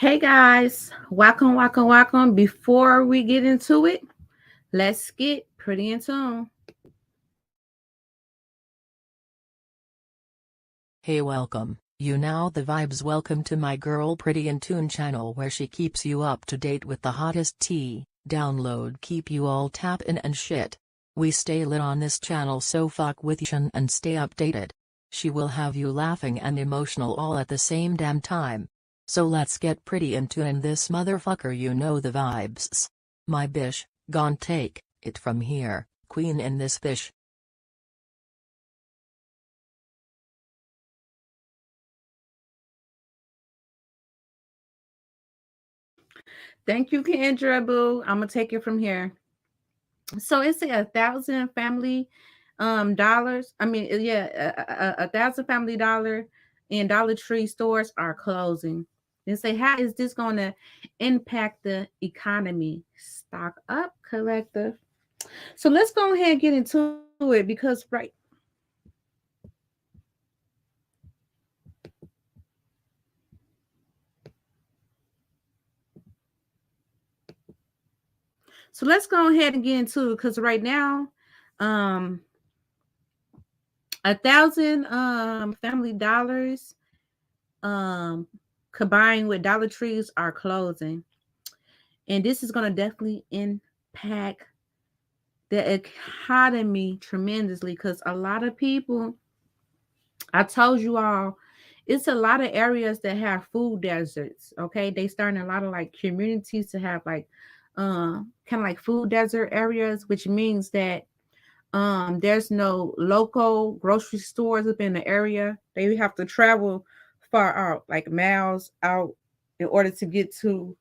Hey guys, welcome. Before we get into it, let's get pretty in tune. Hey, welcome, you now the vibes. Welcome to my girl Pretty in Tune channel, where she keeps you up to date with the hottest tea. Download, keep you all tappin' and shit. We stay lit on this channel, so fuck with you and stay updated. She will have you laughing and emotional all at the same damn time. So let's get pretty in tune in this motherfucker, you know the vibes. My bish, gon' take it from here, queen in this bish. Thank you, Kendra Boo. I'm gonna take it from here. So it's $1,000 family dollars. I mean, yeah, $1,000 family dollar and Dollar Tree stores are closing. They say, how is this going to impact the economy? Stock up, collective. So let's go ahead and get into it because So let's go ahead and get into it because right now, um, 1,000 family dollars combined with Dollar Trees are closing, and this is going to definitely impact the economy tremendously because a lot of people, I told you all, it's a lot of areas that have food deserts. Okay, they starting a lot of like communities to have like kind of like food desert areas, which means that there's no local grocery stores up in the area. They have to travel far out, like miles out, in order to get to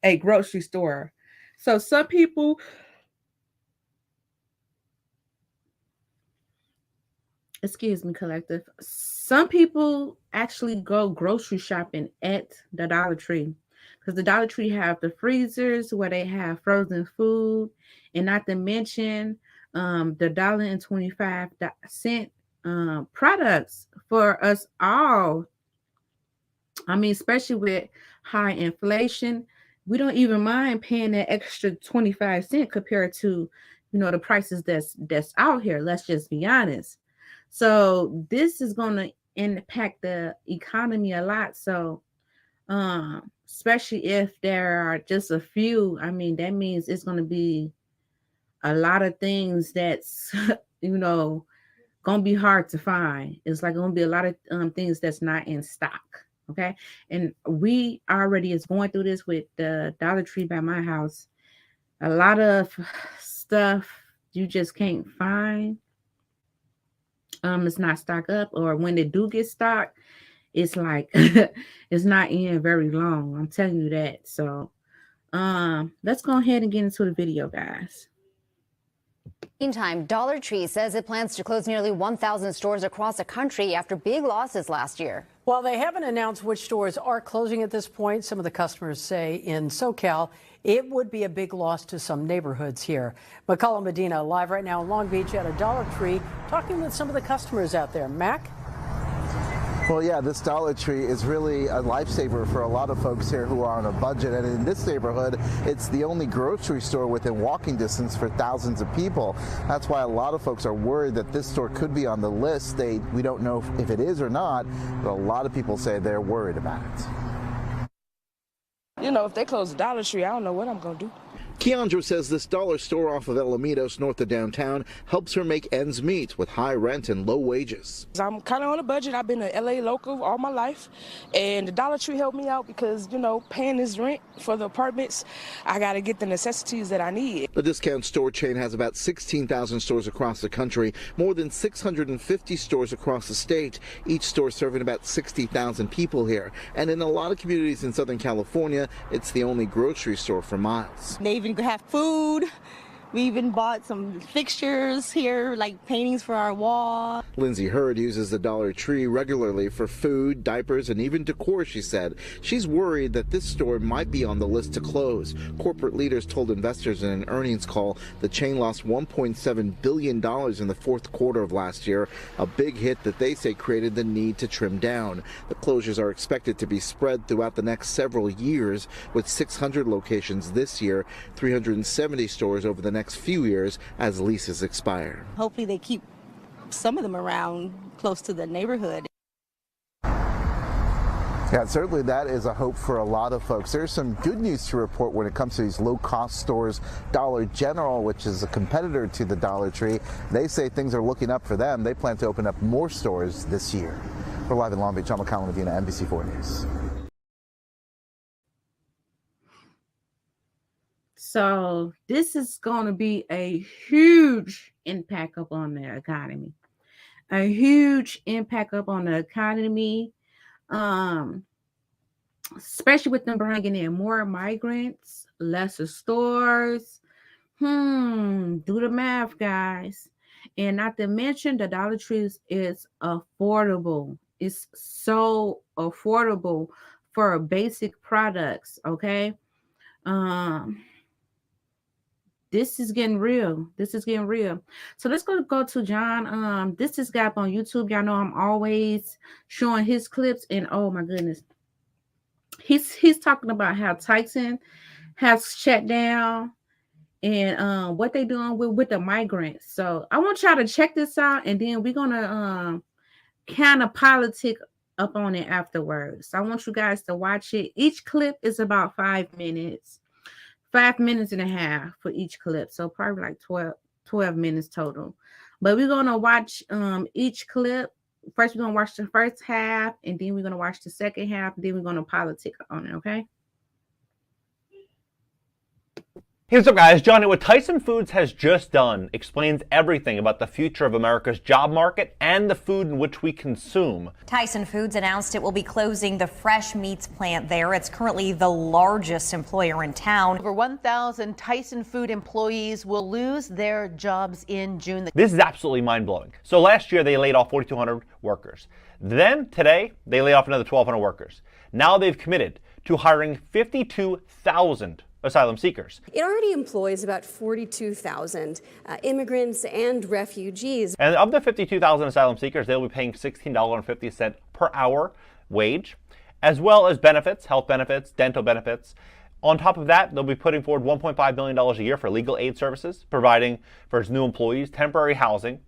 a grocery store. So some people, excuse me, collective, some people actually go grocery shopping at the Dollar Tree because the Dollar Tree have the freezers where they have frozen food, and not to mention the $1.25 products for us all. I mean, especially with high inflation, we don't even mind paying that extra 25 cent compared to, the prices that's out here. Let's just be honest. So this is going to impact the economy a lot. So, especially if there are just a few, I mean, that means it's going to be a lot of things that's, you know, gonna be hard to find. It's like gonna be a lot of things that's not in stock. Okay, and we already is going through this with the Dollar Tree by my house. A lot of stuff you just can't find. It's not stocked up, or when they do get stocked, it's like it's not in very long. I'm telling you that. So, let's go ahead and get into the video, guys. Meantime, Dollar Tree says it plans to close nearly 1,000 stores across the country after big losses last year. While they haven't announced which stores are closing at this point, some of the customers say in SoCal it would be a big loss to some neighborhoods here. McCullough Medina live right now in Long Beach at a Dollar Tree talking with some of the customers out there. Mac? Well, yeah, this Dollar Tree is really a lifesaver for a lot of folks here who are on a budget. And in this neighborhood, it's the only grocery store within walking distance for thousands of people. That's why a lot of folks are worried that this store could be on the list. We don't know if it is or not, but a lot of people say they're worried about it. You know, if they close the Dollar Tree, I don't know what I'm going to do. Keandra says this dollar store off of Alamitos, north of downtown, helps her make ends meet with high rent and low wages. I'm kind of on a budget. I've been a LA local all my life, and the Dollar Tree helped me out because, paying this rent for the apartments, I got to get the necessities that I need. The discount store chain has about 16,000 stores across the country, more than 650 stores across the state, each store serving about 60,000 people here. And in a lot of communities in Southern California, it's the only grocery store for miles. They even have food, We even bought some fixtures here, like paintings for our wall. Lindsay Hurd uses the Dollar Tree regularly for food, diapers, and even decor, she said. She's worried that this store might be on the list to close. Corporate leaders told investors in an earnings call the chain lost $1.7 billion in the fourth quarter of last year, a big hit that they say created the need to trim down. The closures are expected to be spread throughout the next several years, with 600 locations this year, 370 stores over the next few years as leases expire. Hopefully they keep some of them around close to the neighborhood. Yeah, certainly that is a hope for a lot of folks. There's some good news to report when it comes to these low-cost stores. Dollar General, which is a competitor to the Dollar Tree, they say things are looking up for them. They plan to open up more stores this year. We're live in Long Beach. I'm McCollum Medina, NBC4 News. So this is going to be a huge impact upon the economy. A huge impact upon the economy, especially with them bringing in more migrants, lesser stores. Do the math, guys. And not to mention the Dollar Tree is affordable. It's so affordable for basic products, okay? This is getting real. This is getting real. So let's go to John. This is guy up on YouTube. Y'all know I'm always showing his clips, and oh my goodness, he's talking about how Tyson has shut down and what they doing with the migrants. So I want y'all to check this out, and then we're gonna kind of politic up on it afterwards. So I want you guys to watch it. Each clip is about 5 minutes. 5 minutes and a half for each clip, so probably like 12 minutes total. But we're gonna watch each clip. First, we're gonna watch the first half, and then we're gonna watch the second half, then we're gonna politic on it, okay? Hey, what's up guys? Johnny, what Tyson Foods has just done explains everything about the future of America's job market and the food in which we consume. Tyson Foods announced it will be closing the fresh meats plant there. It's currently the largest employer in town. Over 1,000 Tyson Food employees will lose their jobs in June. This is absolutely mind-blowing. So last year they laid off 4,200 workers. Then today they laid off another 1,200 workers. Now they've committed to hiring 52,000 asylum seekers. It already employs about 42,000 immigrants and refugees. And of the 52,000 asylum seekers, they'll be paying $16.50 per hour wage, as well as benefits, health benefits, dental benefits. On top of that, they'll be putting forward $1.5 billion a year for legal aid services, providing for its new employees temporary housing,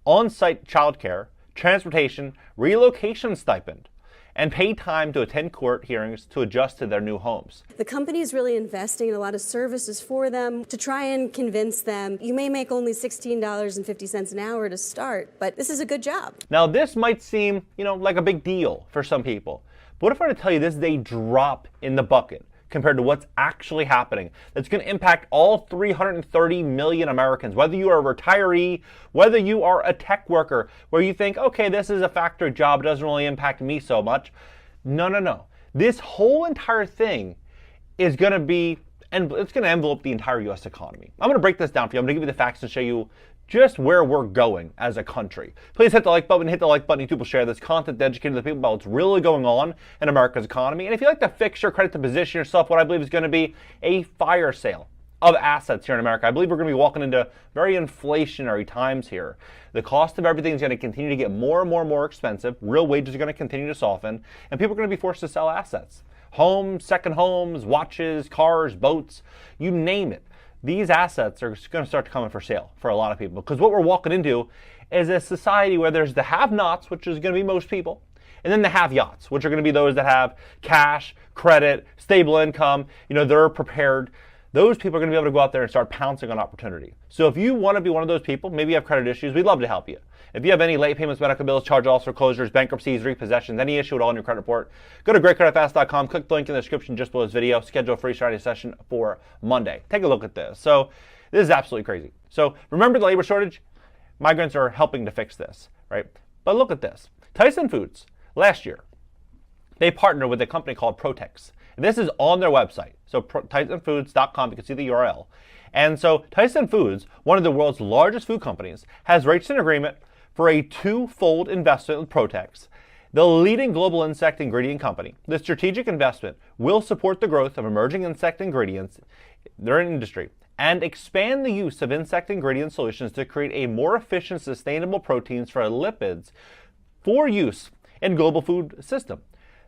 on-site childcare, transportation, relocation stipend, and paid time to attend court hearings to adjust to their new homes. The company is really investing in a lot of services for them to try and convince them, you may make only $16.50 an hour to start, but this is a good job. Now this might seem, like a big deal for some people. But what if I were to tell you this is a drop in the bucket compared to what's actually happening that's going to impact all 330 million Americans, whether you are a retiree, whether you are a tech worker, where you think, okay, this is a factory job, it doesn't really impact me so much. No. This whole entire thing is going to be, and it's going to envelope the entire U.S. economy. I'm going to break this down for you. I'm going to give you the facts and show you just where we're going as a country. Please hit the like button, YouTube will share this content to educate the people about what's really going on in America's economy. And if you like to fix your credit to position yourself, what I believe is going to be a fire sale of assets here in America. I believe we're going to be walking into very inflationary times here. The cost of everything is going to continue to get more and more expensive. Real wages are going to continue to soften, and people are going to be forced to sell assets. Homes, second homes, watches, cars, boats, you name it. These assets are going to start to come in for sale for a lot of people, because what we're walking into is a society where there's the have-nots, which is going to be most people, and then the have-yachts, which are going to be those that have cash, credit, stable income, they're prepared. Those people are going to be able to go out there and start pouncing on opportunity. So if you want to be one of those people, maybe you have credit issues, we'd love to help you. If you have any late payments, medical bills, charge-offs, foreclosures, bankruptcies, repossessions, any issue at all in your credit report, go to greatcreditfast.com, click the link in the description just below this video, schedule a free strategy session for Monday. Take a look at this. So this is absolutely crazy. So remember the labor shortage? Migrants are helping to fix this, right? But look at this. Tyson Foods, last year, they partnered with a company called Protex. And this is on their website. So TysonFoods.com, you can see the URL. And so Tyson Foods, one of the world's largest food companies, has reached an agreement for a twofold investment with Protex, the leading global insect ingredient company. The strategic investment will support the growth of emerging insect ingredients, their industry, and expand the use of insect ingredient solutions to create a more efficient, sustainable proteins for lipids for use in global food system.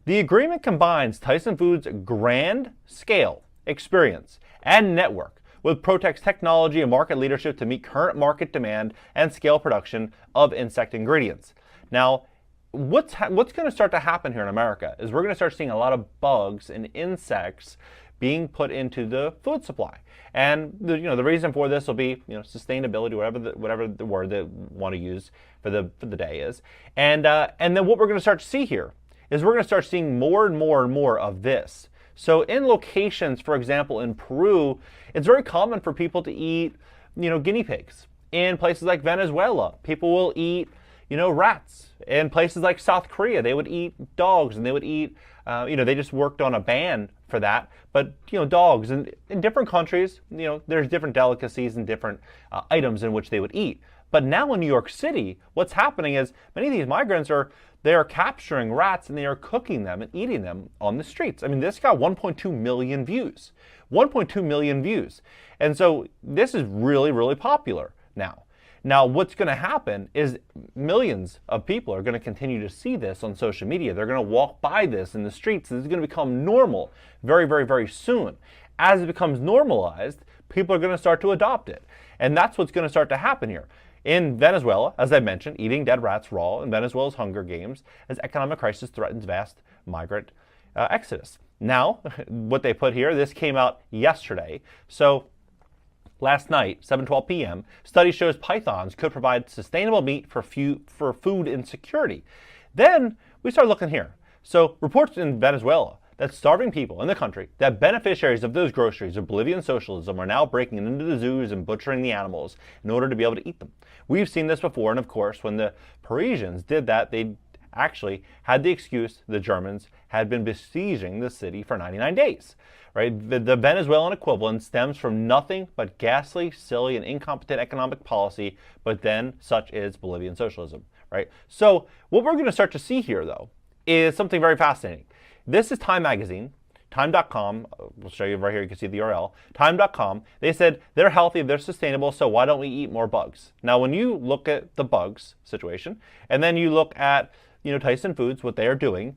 The agreement combines Tyson Foods' grand scale, experience, and network with Protex technology and market leadership to meet current market demand and scale production of insect ingredients. Now, what's going to start to happen here in America is we're going to start seeing a lot of bugs and insects being put into the food supply. And the reason for this will be sustainability, whatever the word they want to use for the day is. And then what we're going to start to see here is we're going to start seeing more and more and more of this. So in locations, for example, in Peru, it's very common for people to eat, guinea pigs. In places like Venezuela, people will eat, rats. In places like South Korea, they would eat dogs, and they would eat, they just worked on a ban for that. But, dogs. And in different countries, there's different delicacies and different items in which they would eat. But now in New York City, what's happening is many of these migrants they are capturing rats and they are cooking them and eating them on the streets. I mean, this got 1.2 million views. 1.2 million views. And so this is really, really popular now. Now, what's going to happen is millions of people are going to continue to see this on social media. They're going to walk by this in the streets, and it's going to become normal very, very, very soon. As it becomes normalized, people are going to start to adopt it. And that's what's going to start to happen here. In Venezuela, as I mentioned, eating dead rats raw in Venezuela's Hunger Games as economic crisis threatens vast migrant exodus. Now, what they put here, this came out yesterday. So last night, 7:12 p.m., study shows pythons could provide sustainable meat for food insecurity. Then we start looking here. So reports in Venezuela that starving people in the country, that beneficiaries of those groceries of Bolivian socialism are now breaking into the zoos and butchering the animals in order to be able to eat them. We've seen this before, and of course, when the Parisians did that, they actually had the excuse the Germans had been besieging the city for 99 days. Right? The Venezuelan equivalent stems from nothing but ghastly, silly, and incompetent economic policy, but then such is Bolivian socialism. Right? So what we're going to start to see here, though, is something very fascinating. This is Time Magazine, Time.com. We'll show you right here. You can see the URL. Time.com. They said they're healthy, they're sustainable, so why don't we eat more bugs? Now, when you look at the bugs situation, and then you look at Tyson Foods, what they are doing,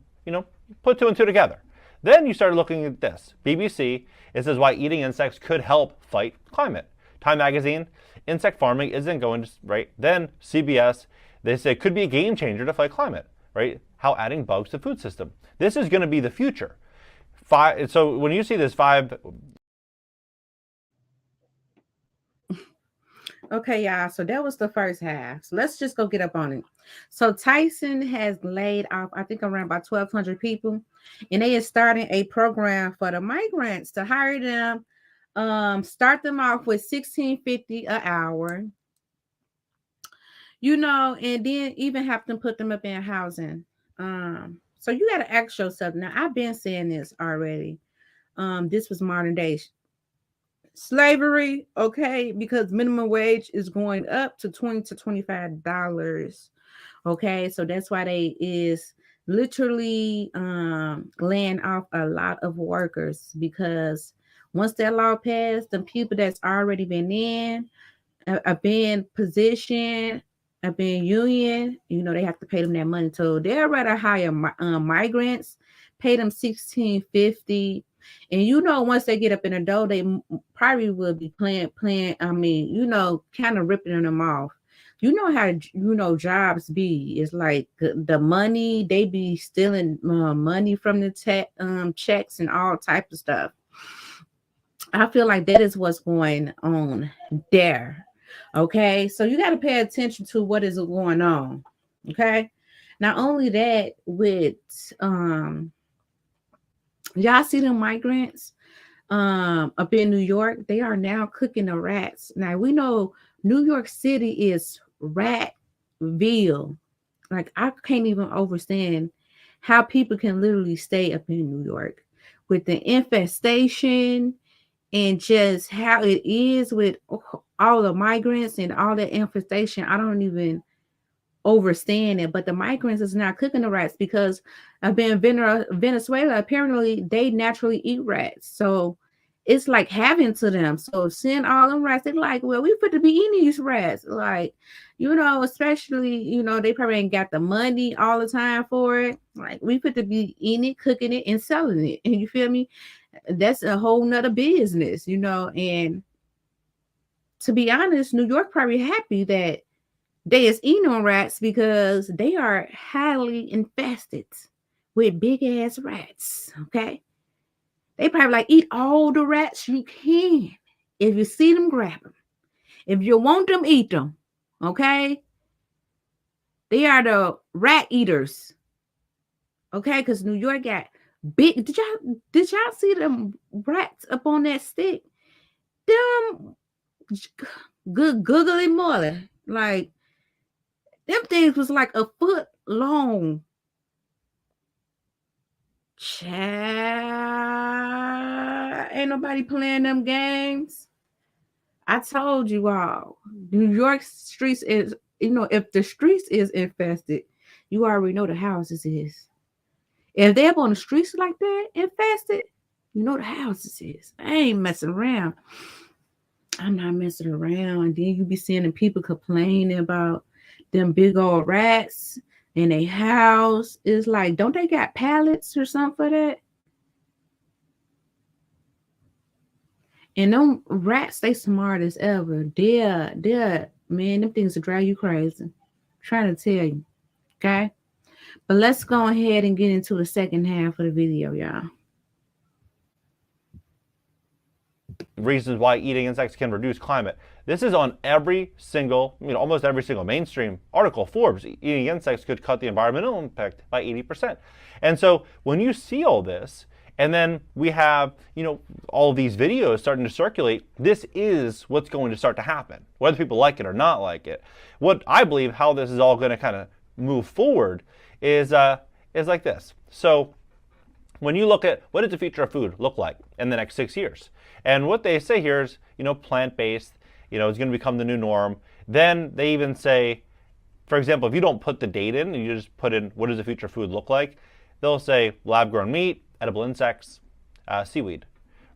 put two and two together. Then you start looking at this. BBC, it says why eating insects could help fight climate. Time Magazine, insect farming isn't going to, right? Then CBS, they say it could be a game changer to fight climate, right? How adding bugs to the food system. This is going to be the future. So when you see this Okay, y'all. So that was the first half. So let's just go get up on it. So Tyson has laid off, I think, around about 1,200 people, and they are starting a program for the migrants to hire them, start them off with $16.50 an hour, and then even have them put them up in housing. So you got to ask yourself. Now, I've been saying this already. This was modern day slavery, okay? Because minimum wage is going up to $20 to $25. Okay, so that's why they is literally laying off a lot of workers, because once that law passed, the people that's already been in, have been positioned, have been union, they have to pay them that money. So they'd rather hire migrants, pay them $16.50. And once they get up in the door, they probably will be playing, kind of ripping them off. How jobs be. It's like the money, they be stealing money from the checks and all type of stuff. I feel like that is what's going on there. Okay, so you got to pay attention to what is going on. Okay, not only that, with y'all see the migrants up in New York, they are now cooking the rats. Now we know New York City is Ratville. Like, I can't even understand how people can literally stay up in New York with the infestation and just how it is with all the migrants and all that infestation. I don't even overstand it, but the migrants is not cooking the rats because I've been in Venezuela. Apparently, they naturally eat rats, so it's like having to them. So seeing all them rats, they're like, well, we put to be eating these rats, like, especially, they probably ain't got the money all the time for it. Like, we put to be eating it, cooking it, and selling it. And you feel me? That's a whole nother business, and to be honest, New York probably happy that they is eating on rats because they are highly infested with big ass rats. Okay. They probably like eat all the rats you can. If you see them, grab them. If you want them, eat them. Okay. They are the rat eaters. Okay. Because New York got big. Did y'all see them rats up on that stick? Them good googly moly. Like, them things was like a foot long. Child, ain't nobody playing them games. I told you all. New York streets is, if the streets is infested, you already know the houses is. If they're up on the streets like that, infested, the houses is. I ain't messing around. I'm not messing around. Then you be seeing the people complaining about them big old rats in a house. It's like, don't they got pallets or something for that? And them rats, they smart as ever. They're man, them things will drive you crazy. I'm trying to tell you. Okay? But let's go ahead and get into the second half of the video, y'all. Reasons why eating insects can reduce climate. This is on every single, almost every single mainstream article. Forbes, eating insects could cut the environmental impact by 80%. And so when you see all this, and then we have, all of these videos starting to circulate, this is what's going to start to happen, whether people like it or not like it. What I believe how this is all going to kind of move forward is like this. So when you look at what does the future of food look like in the next 6 years? And what they say here is, plant-based, is going to become the new norm. Then they even say, for example, if you don't put the date in and you just put in what does the future of food look like, they'll say lab-grown meat, edible insects, seaweed,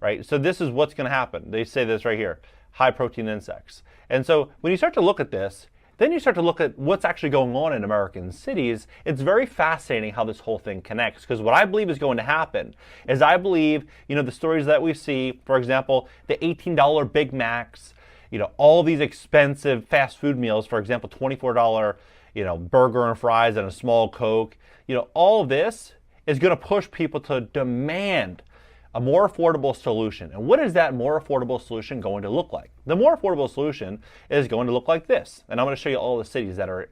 right? So this is what's going to happen. They say this right here, high-protein insects. And so when you start to look at this, then you start to look at what's actually going on in American cities. It's very fascinating how this whole thing connects, because what I believe is going to happen is I believe, the stories that we see, for example, the $18 Big Macs, all these expensive fast food meals, for example, $24, burger and fries and a small Coke, all of this is going to push people to demand a more affordable solution. And what is that more affordable solution going to look like? The more affordable solution is going to look like this. And I'm going to show you all the cities that are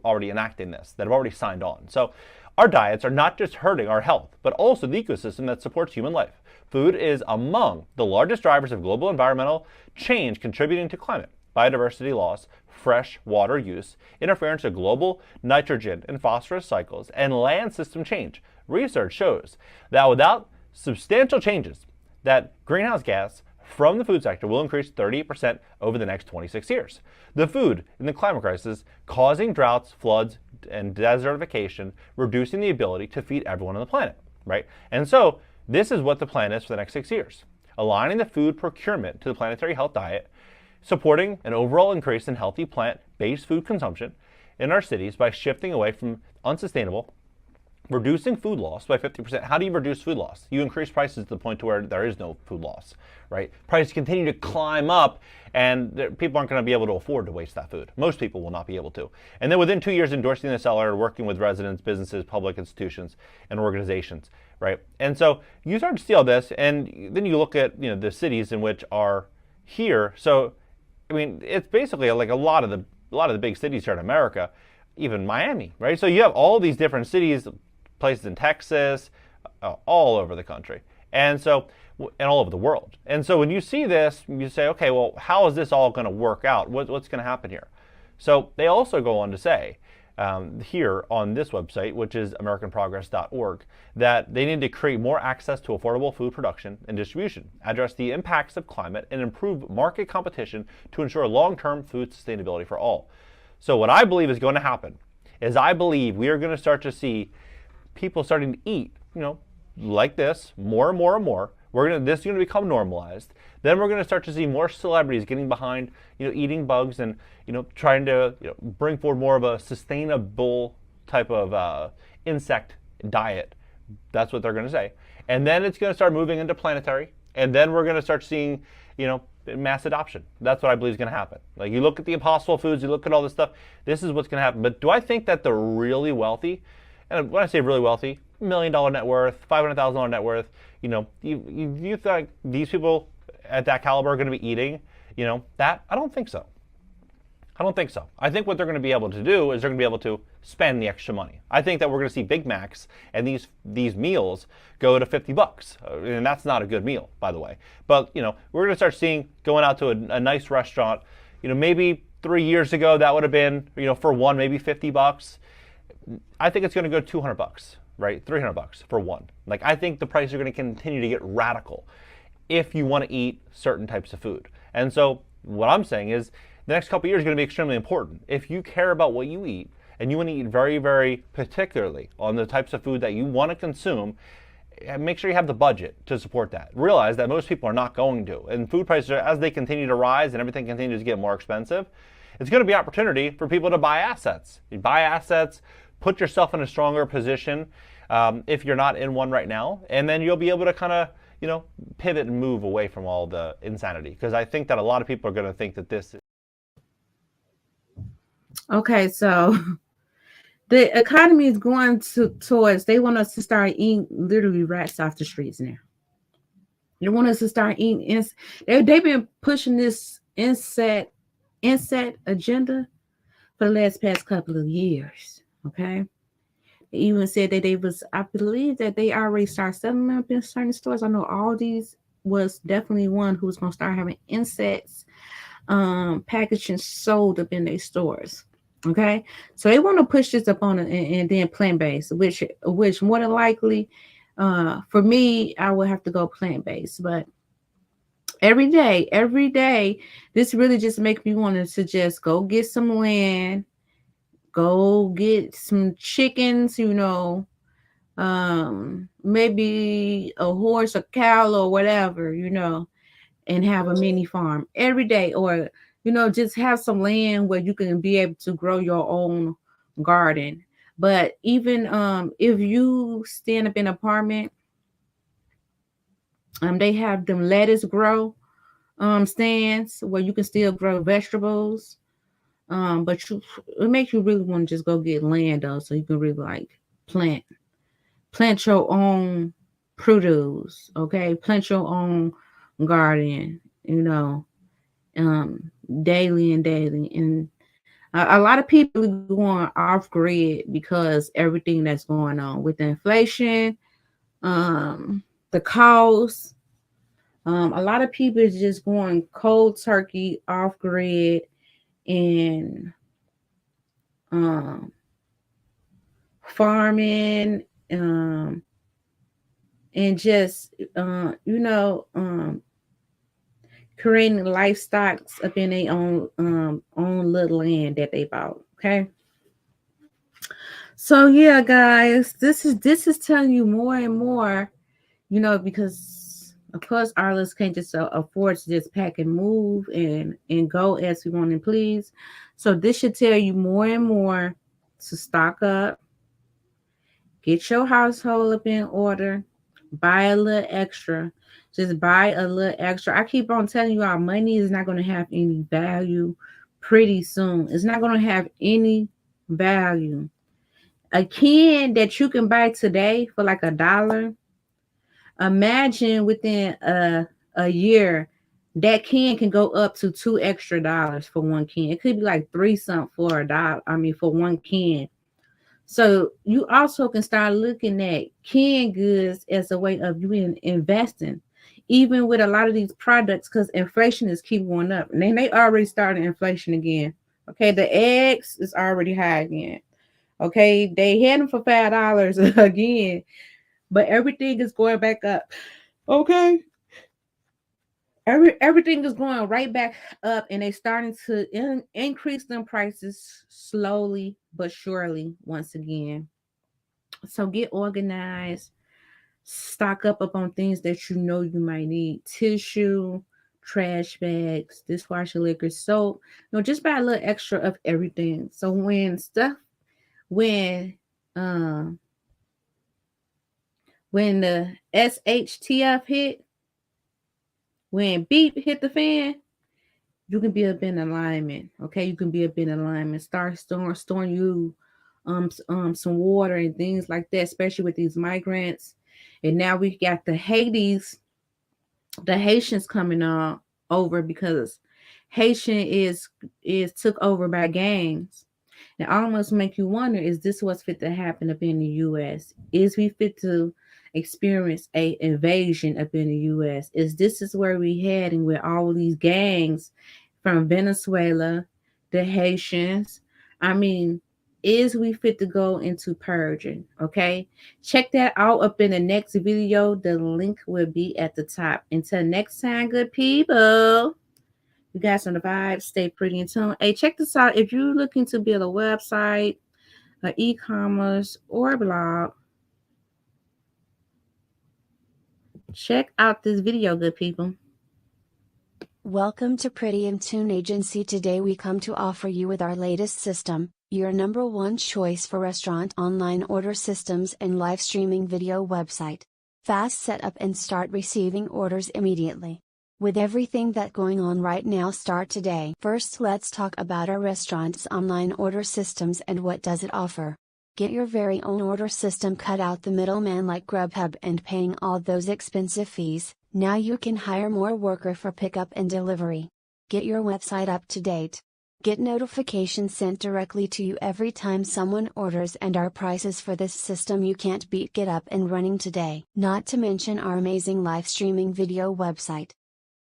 already enacting this, that have already signed on. So our diets are not just hurting our health, but also the ecosystem that supports human life. Food is among the largest drivers of global environmental change, contributing to climate, biodiversity loss, fresh water use, interference with global nitrogen and phosphorus cycles, and land system change. Research shows that without substantial changes, that greenhouse gas from the food sector will increase 38% over the next 26 years. The food in the climate crisis causing droughts, floods, and desertification, reducing the ability to feed everyone on the planet, right? And so this is what the plan is for the next 6 years. Aligning the food procurement to the planetary health diet, supporting an overall increase in healthy plant-based food consumption in our cities by shifting away from unsustainable, reducing food loss by 50%. How do you reduce food loss? You increase prices to the point to where there is no food loss, right? Prices continue to climb up, and people aren't going to be able to afford to waste that food. Most people will not be able to. And then within 2 years, endorsing the seller, working with residents, businesses, public institutions, and organizations, right? And so you start to see all this, and then you look at the cities in which are here. So, I mean, it's basically like a lot of the big cities here in America, even Miami, right? So you have all these different cities, places in Texas, all over the country, and all over the world. And so when you see this, you say, okay, well, how is this all going to work out? What's going to happen here? So they also go on to say, here on this website, which is AmericanProgress.org, that they need to create more access to affordable food production and distribution, address the impacts of climate, and improve market competition to ensure long-term food sustainability for all. So what I believe is going to happen is I believe we are going to start to see people starting to eat, like this, more and more and more. This is going to become normalized. Then we're going to start to see more celebrities getting behind, eating bugs and, trying to bring forward more of a sustainable type of insect diet. That's what they're going to say. And then it's going to start moving into planetary. And then we're going to start seeing, mass adoption. That's what I believe is going to happen. Like, you look at the Impossible Foods, you look at all this stuff, this is what's going to happen. But do I think that the really wealthy, and when I say really wealthy, $1 million net worth, $500,000 net worth, you think these people at that caliber are going to be eating, that? I don't think so. I don't think so. I think what they're going to be able to do is they're going to be able to spend the extra money. I think that we're going to see Big Macs and these meals go to $50, and that's not a good meal, by the way. But we're going to start seeing going out to a nice restaurant. Maybe 3 years ago that would have been for one maybe $50. I think it's going to go to $200, right? $300 for one. Like, I think the prices are going to continue to get radical if you want to eat certain types of food. And so what I'm saying is the next couple of years are going to be extremely important. If you care about what you eat and you want to eat very, very particularly on the types of food that you want to consume, make sure you have the budget to support that. Realize that most people are not going to. And food prices, as they continue to rise and everything continues to get more expensive, it's going to be opportunity for people to buy assets. You buy assets, put yourself in a stronger position if you're not in one right now, and then you'll be able to kind of pivot and move away from all the insanity. Because I think that a lot of people are going to think that this is... Okay, so the economy is going towards, they want us to start eating literally rats off the streets now. They want us to start eating, they've been pushing this insect agenda for the past couple of years, okay? They even said that I believe that they already started selling them in certain stores. I know Aldi's was definitely one who was going to start having insects packaging sold up in their stores. Okay, so they want to push this up on it, and then plant-based, which more than likely, for me, I would have to go plant-based. But every day, this really just makes me want to suggest go get some land, go get some chickens, maybe a horse, a cow, or whatever, and have a mini farm every day, or just have some land where you can be able to grow your own garden. But even if you stand up in an apartment, they have them lettuce grow stands where you can still grow vegetables. But it makes you really want to just go get land though, so you can really plant your own produce, okay? Plant your own garden, daily. And a lot of people are going off grid because everything that's going on with the inflation, the cost. A lot of people is just going cold turkey off grid and farming and just creating lifestyles up in their own little land that they bought. Okay, so yeah, guys, this is telling you more and more, because of course our listeners can't just afford to just pack and move and go as we want and please. So this should tell you more and more to stock up, get your household up in order, buy a little extra. Just buy a little extra. I keep on telling you, our money is not going to have any value pretty soon. It's not going to have any value. A can that you can buy today for like $1, imagine within a year, that can go up to $2 extra for one can. It could be like $3 something for $1. For one can. So you also can start looking at canned goods as a way of you investing. Even with a lot of these products, because inflation is keep going up. And then they already started inflation again. Okay, the eggs is already high again. Okay, they had them for $5 again, but everything is going back up. Okay, everything is going right back up, and they starting to increase them prices slowly but surely once again. So get organized, stock up on things that you know you might need: tissue, trash bags, dishwasher liquid, soap. Just buy a little extra of everything. So um when the SHTF hit, when beep hit the fan, you can be up in alignment. Okay, you can be up in alignment. Start storing you some water and things like that, especially with these migrants. And now we got the Haitians coming on over because Haitian is took over by gangs. It almost make you wonder, is this what's fit to happen up in the US? Is we fit to experience a invasion up in the US? Is this is where we heading with all of these gangs from Venezuela, the Haitians? I mean, is we fit to go into purging? Okay, check that out up in the next video. The link will be at the top. Until next time, good people, you guys on the vibe, stay pretty in tune. Hey, check this out. If you're looking to build a website, an e-commerce, or a blog, check out this video, good people. Welcome to Pretty in Tune Agency. Today we come to offer you with our latest system, your #1 choice for restaurant online order systems and live streaming video website. Fast setup and start receiving orders immediately. With everything that going on right now, start today. First, let's talk about our restaurant's online order systems and what does it offer. Get your very own order system, cut out the middleman like Grubhub and paying all those expensive fees. Now you can hire more worker for pickup and delivery. Get your website up to date. Get notifications sent directly to you every time someone orders, and our prices for this system you can't beat. Get up and running today. Not to mention our amazing live streaming video website.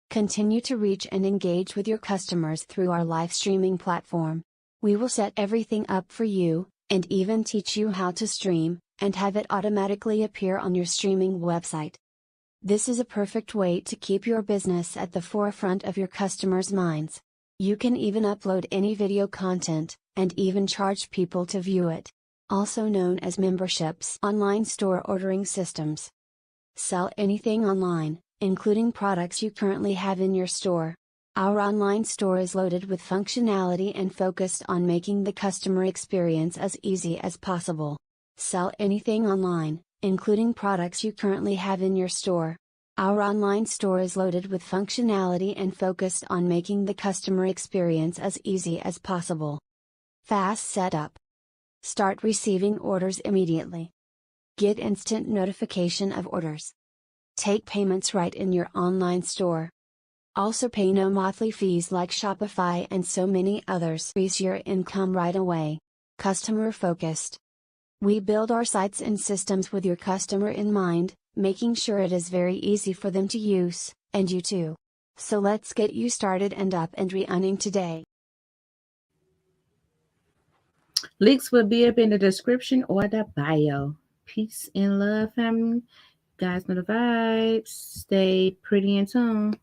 Continue to reach and engage with your customers through our live streaming platform. We will set everything up for you, and even teach you how to stream, and have it automatically appear on your streaming website. This is a perfect way to keep your business at the forefront of your customers' minds. You can even upload any video content, and even charge people to view it. Also known as memberships. Online store ordering systems. Sell anything online, including products you currently have in your store. Our online store is loaded with functionality and focused on making the customer experience as easy as possible. Sell anything online, including products you currently have in your store. Our online store is loaded with functionality and focused on making the customer experience as easy as possible. Fast setup. Start receiving orders immediately. Get instant notification of orders. Take payments right in your online store. Also pay no monthly fees like Shopify and so many others. Increase your income right away. Customer focused. We build our sites and systems with your customer in mind, making sure it is very easy for them to use, and you too. So let's get you started and up and running today. Links will be up in the description or the bio. Peace and love, family. You guys know the vibes. Stay pretty in tune.